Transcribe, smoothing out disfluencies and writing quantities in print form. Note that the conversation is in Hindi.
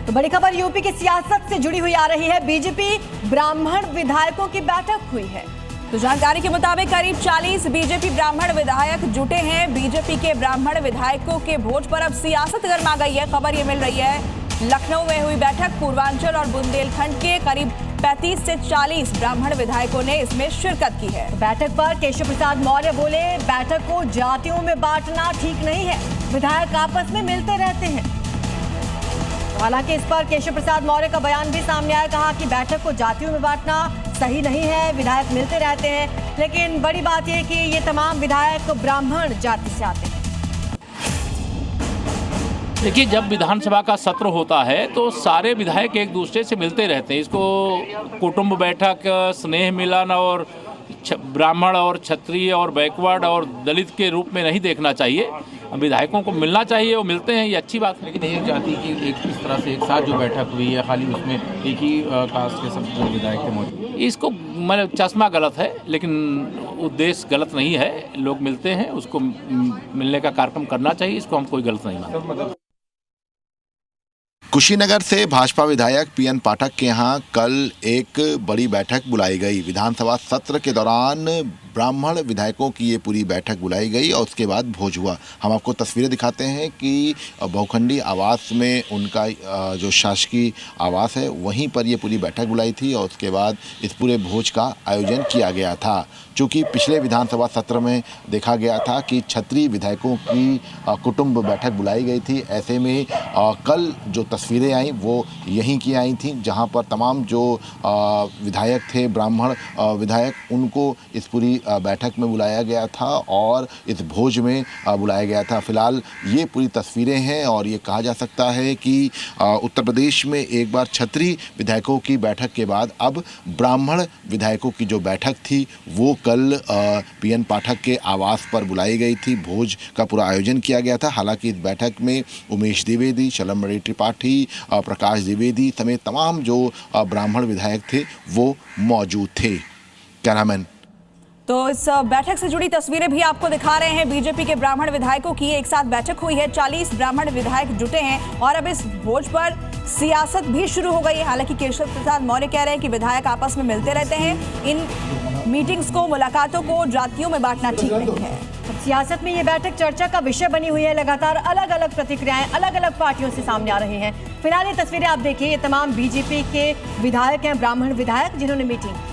तो बड़ी खबर यूपी की सियासत से जुड़ी हुई आ रही है। बीजेपी ब्राह्मण विधायकों की बैठक हुई है। तो जानकारी के मुताबिक करीब 40 बीजेपी ब्राह्मण विधायक जुटे हैं। बीजेपी के ब्राह्मण विधायकों के भोज पर अब सियासत गर्मा गई है। खबर ये मिल रही है लखनऊ में हुई बैठक, पूर्वांचल और बुंदेलखंड के करीब 35 से 40 ब्राह्मण विधायकों ने इसमें शिरकत की है। बैठक पर केशव प्रसाद मौर्य बोले, बैठक को जातियों में बांटना ठीक नहीं है, विधायक आपस में मिलते रहते हैं। हालांकि इस पर केशव प्रसाद मौर्य का बयान भी सामने आया, कहा कि बैठक को जातियों में बांटना सही नहीं है, विधायक मिलते रहते हैं। लेकिन बड़ी बात यह कि ये तमाम विधायक ब्राह्मण जाति से आते हैं। देखिए, जब विधानसभा का सत्र होता है तो सारे विधायक एक दूसरे से मिलते रहते हैं। इसको कुटुंब बैठक, स्नेह मिलन और ब्राह्मण और क्षत्रिय और बैकवर्ड और दलित के रूप में नहीं देखना चाहिए। विधायकों को मिलना चाहिए, वो मिलते हैं, ये अच्छी बात है। लेकिन एक जाति की एक इस तरह से एक साथ जो बैठक हुई है, खाली उसमें एक ही कास्ट के सब जो विधायक थे मौजूद, इसको मतलब चश्मा गलत है, लेकिन उद्देश्य गलत नहीं है। लोग मिलते हैं, उसको मिलने का कार्यक्रम करना चाहिए, इसको हम कोई गलत नहीं मानते। कुशीनगर से भाजपा विधायक पीएन पाठक के यहाँ कल एक बड़ी बैठक बुलाई गई। विधानसभा सत्र के दौरान ब्राह्मण विधायकों की ये पूरी बैठक बुलाई गई और उसके बाद भोज हुआ। हम आपको तस्वीरें दिखाते हैं कि बहुखंडी आवास में उनका जो शासकीय आवास है वहीं पर ये पूरी बैठक बुलाई थी और उसके बाद इस पूरे भोज का आयोजन किया गया था। चूँकि पिछले विधानसभा सत्र में देखा गया था कि क्षत्रिय विधायकों की कुटुंब बैठक बुलाई गई थी, ऐसे में कल जो तस्वीरें आई वो यहीं की आई थी, जहां पर तमाम जो विधायक थे, ब्राह्मण विधायक, उनको इस पूरी बैठक में बुलाया गया था और इस भोज में बुलाया गया था। फिलहाल ये पूरी तस्वीरें हैं और ये कहा जा सकता है कि उत्तर प्रदेश में एक बार क्षत्रिय विधायकों की बैठक के बाद अब ब्राह्मण विधायकों की जो बैठक थी वो कल पीएन पाठक के आवास पर बुलाई गई थी। भोज का पूरा आयोजन किया गया था। हालांकि इस बैठक में उमेश द्विवेदी, शलमणि त्रिपाठी, प्रकाश द्विवेदी समेत तमाम जो ब्राह्मण विधायक थे वो मौजूद थे। कैमरामैन तो इस बैठक से जुड़ी तस्वीरें भी आपको दिखा रहे हैं। बीजेपी के ब्राह्मण विधायकों की एक साथ बैठक हुई है, 40 ब्राह्मण विधायक जुटे हैं और अब इस भोज पर सियासत भी शुरू हो गई है। हालांकि केशव प्रसाद मौर्य कह रहे हैं कि विधायक आपस में मिलते रहते हैं, इन मीटिंग्स को, मुलाकातों को जातियों में बांटना ठीक नहीं है। सियासत में ये बैठक चर्चा का विषय बनी हुई है। लगातार अलग अलग प्रतिक्रियाएं अलग अलग पार्टियों से सामने आ रही हैं। फिलहाल ये तस्वीरें आप देखिए, ये तमाम बीजेपी के विधायक हैं, ब्राह्मण विधायक, जिन्होंने मीटिंग